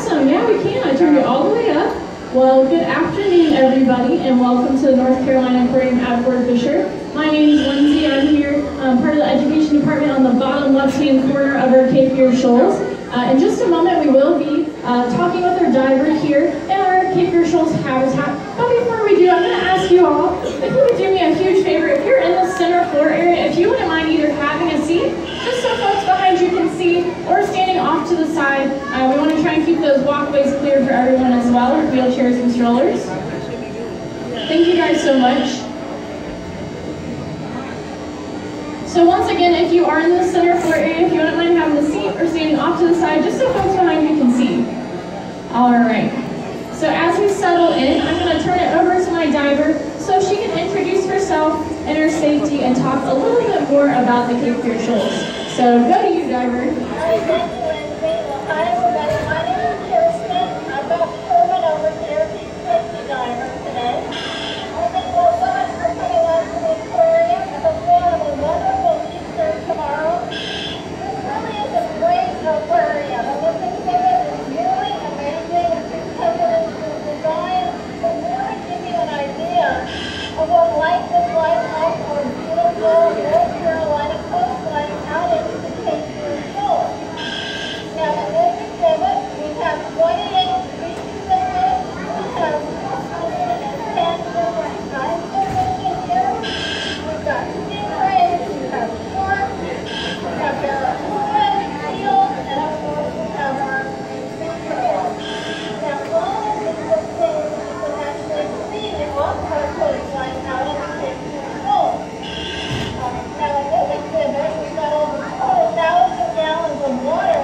Awesome, yeah, we can. I turned it all the way up. Well, good afternoon, everybody, and welcome to the North Carolina Aquarium at Fort Fisher. My name is Lindsay. I'm here, part of the education department on the bottom left-hand corner of our Cape Fear Shoals. In just a moment, we will be talking with our diver here in our Cape Fear Shoals habitat. But before we do, I'm going to ask you all if you would do me a huge favor. If you're in the center floor area, if you wouldn't mind either having a seat, just so folks behind you can see, or standing off to the side. We want to try and keep those walkways clear for everyone as well, with wheelchairs and strollers. Thank you guys so much. So once again, if you are in the center floor area, if you wouldn't mind having a seat or standing off to the side, just so folks behind you can see. All right. So as we settle in, I'm going to turn it over to my diver so she can introduce herself and her safety and talk a little bit more about the Cape Fear Shoals. So go to you, diver. Hi, thank you, Lindsay. Well, hi, everybody. My name is Kirsten. I've got Scuba over here. He's safety diver today. I think we'll so much for coming out to the aquarium. I hope you have a wonderful Easter tomorrow. This really is a great aquarium. And this exhibit is really amazing. It's because it is designed to really give you an idea of what life is like off our beautiful North Carolina coastline out into the Cape Fear Shoals. Now, in this exhibit, we have 28 species of fish. We have 110 different kinds of fish in here. We've got stingrays, we have sharks, we have barracudas, seals, and of course we have our fish. Now, all of these are things you can actually see off our coastline out in the Cape Fear Shoals. Now, in this exhibit, we've got over 4,000 gallons of water.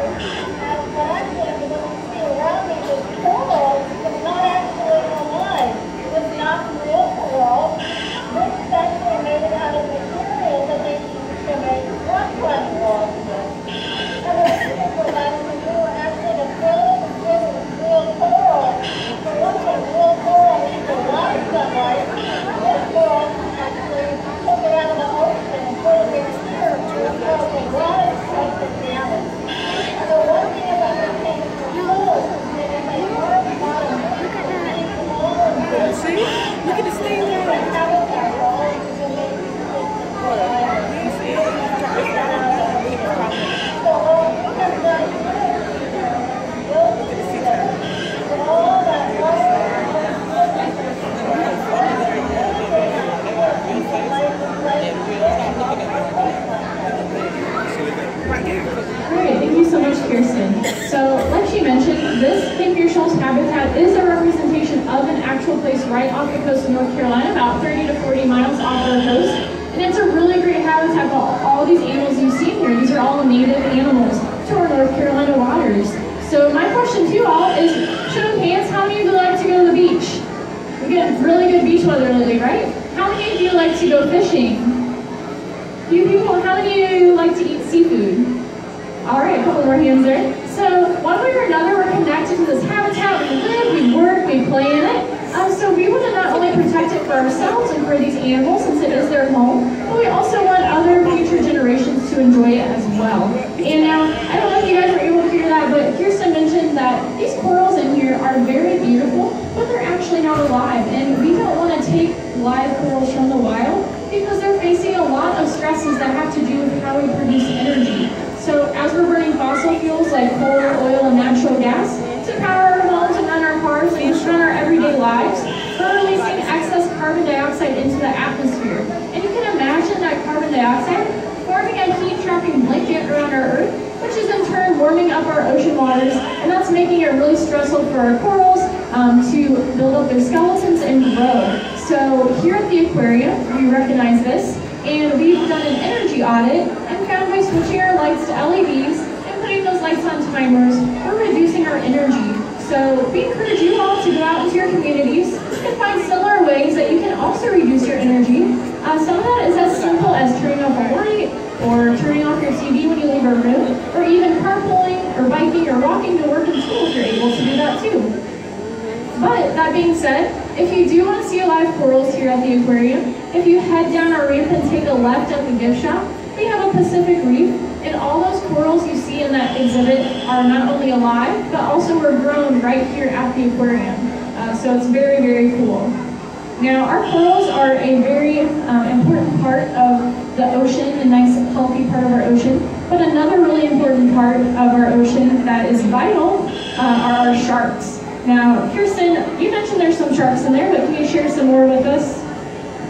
But actually, what you see around me is coral. It's not actually alive. It's not real coral. This is actually made out of material that they use to make rock walls with. And the reason for that is that we were actually to fill the skin with real coral. So once a real coral needs a lot of sunlight, this coral actually took it out of the ocean and put it in here to cause a lot of stress and damage. And the one thing about the Cape Fear Shoals is that if they are bottom, you can see all of this. Look at the stain there. The habitat for all of these amazing fish. So we have all that Great, thank you so much, Kirsten. So, like she mentioned, this Cape Fear Shoals habitat is a representation of an actual place right off the coast of North Carolina, about 30 to 40 miles off our coast. And it's a really great habitat for all these animals you see here. These are all native animals to our North Carolina waters. So my question to you all is, show of hands, how many of you like to go to the beach? We get really good beach weather lately, right? How many of you like to go fishing? Few people, how many of you like to eat seafood? All right, a couple more hands there. So one way or another, we're connected to this habitat. We live, we work, we play in it. So we want to not only protect it for ourselves and for these animals, since it is their home, but we also want other future generations to enjoy it as well. And now, I don't know if you guys were able to hear that, but Kirsten mentioned that these corals in here are very beautiful, but they're actually not alive. And we don't want to take live corals from the wild because they're facing a lot of stresses that have to do with how we produce energy. So as we're burning fossil fuels like coal, oil, and natural gas to power our homes and run our cars and just run our everyday lives, we're releasing excess carbon dioxide into the atmosphere. And you can imagine that carbon dioxide forming a heat-trapping blanket around our Earth, which is in turn warming up our ocean waters, and that's making it really stressful for our corals to build up their skeletons and grow. So here at the aquarium, we recognize this, and we've done an energy audit and found by switching our lights to LEDs and putting those lights on timers, we're reducing our energy. So we encourage you all to go out into your communities and find similar ways that you can also reduce your energy. Some of that is as simple as turning off a light or turning off your TV when you leave a room, or even carpooling or biking or walking to work and school if you're able to do that too. But that being said, if you do want to see live corals here at the aquarium, if you head down our ramp and take a left at the gift shop, we have a Pacific reef, And all those corals you see in that exhibit are not only alive, but also were grown right here at the aquarium. So it's very, very cool. Now, our corals are a very important part of the ocean, a nice, healthy part of our ocean. But another really important part of our ocean that is vital are our sharks. Now, Kirsten, you mentioned there's some sharks in there, but can you share some more with us?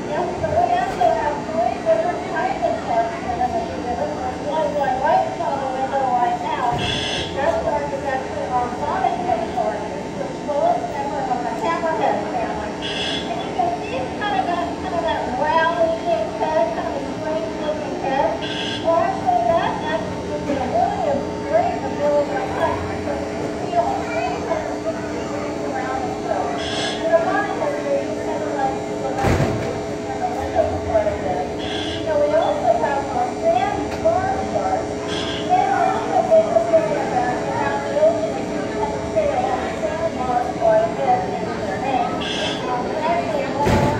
Yes, so we actually have 3 different types of sharks in the exhibit. There's one going right in front of the window right now. That shark is actually our Hammerhead shark. It's the slowest member of the Hammerhead family. And you can see it's kind of that round-shaped head, kind of a strange-looking head. Well, actually, that actually gives it a really great ability to hunt because you can see all 360 degrees around itself. And the Hammerhead is kind of like the in the window quite a bit. So we also have our sandbar shark. They are also able to get around the ocean and stay along the sandbar quite a bit in their name. Actually,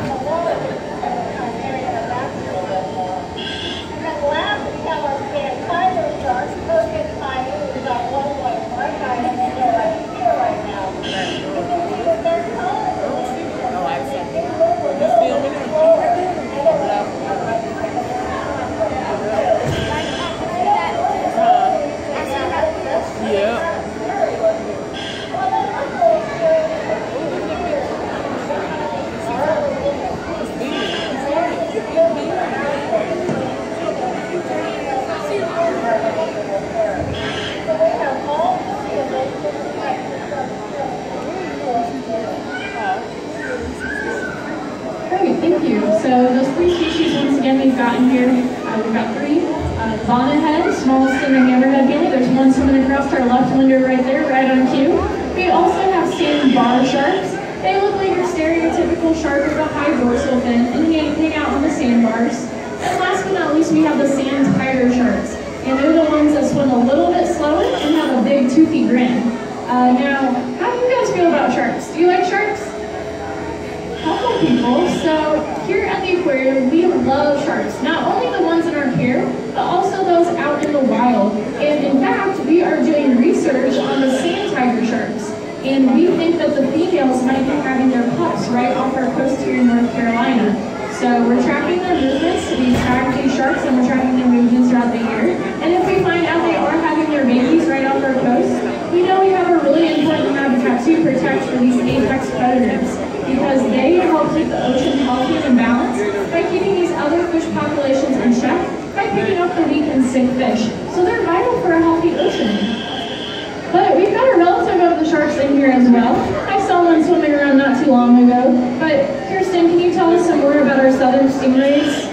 the water is kind of area of that a little bit more. And then last, we have our tiger shark. Those get tiny. We've got one like right guy in the middle right here right now. You can see that they're colors. Oh, I said They live a little bit slower. yeah. Great, thank you. So those 3 species, once again, we've got in here, we've got 3. Hammerhead, smallest in the Hammerhead family. There's one swimming across our left window right there, right on cue. We also have sandbar sharks. They look like your stereotypical shark with a high dorsal fin and hang out on the sandbars. And last but not least, we have the sand tiger sharks. And they're the ones that swim a little bit slower and have a big toothy grin. Now, how do you guys feel about sharks? Do you like sharks? Couple people. So here at the aquarium, we love sharks. Not only the ones in our pier, but also those out in the wild. And in fact, we are doing research on the sand tiger sharks. And we think that the females might be having their pups right off our coast here in North Carolina. So we're tracking their movements. We track these sharks and we're tracking their movements throughout the year. And if we find out they are having their babies right off our coast, we know we have a really important habitat to protect for these apex predators, because they help keep the ocean healthy and balanced by keeping these other fish populations in check by picking up the weak and sick fish. So they're vital for a healthy ocean. But we've got a relative of the sharks in here as well. I saw one swimming around not too long ago. But Kirsten, can you tell us some more about our southern stingrays?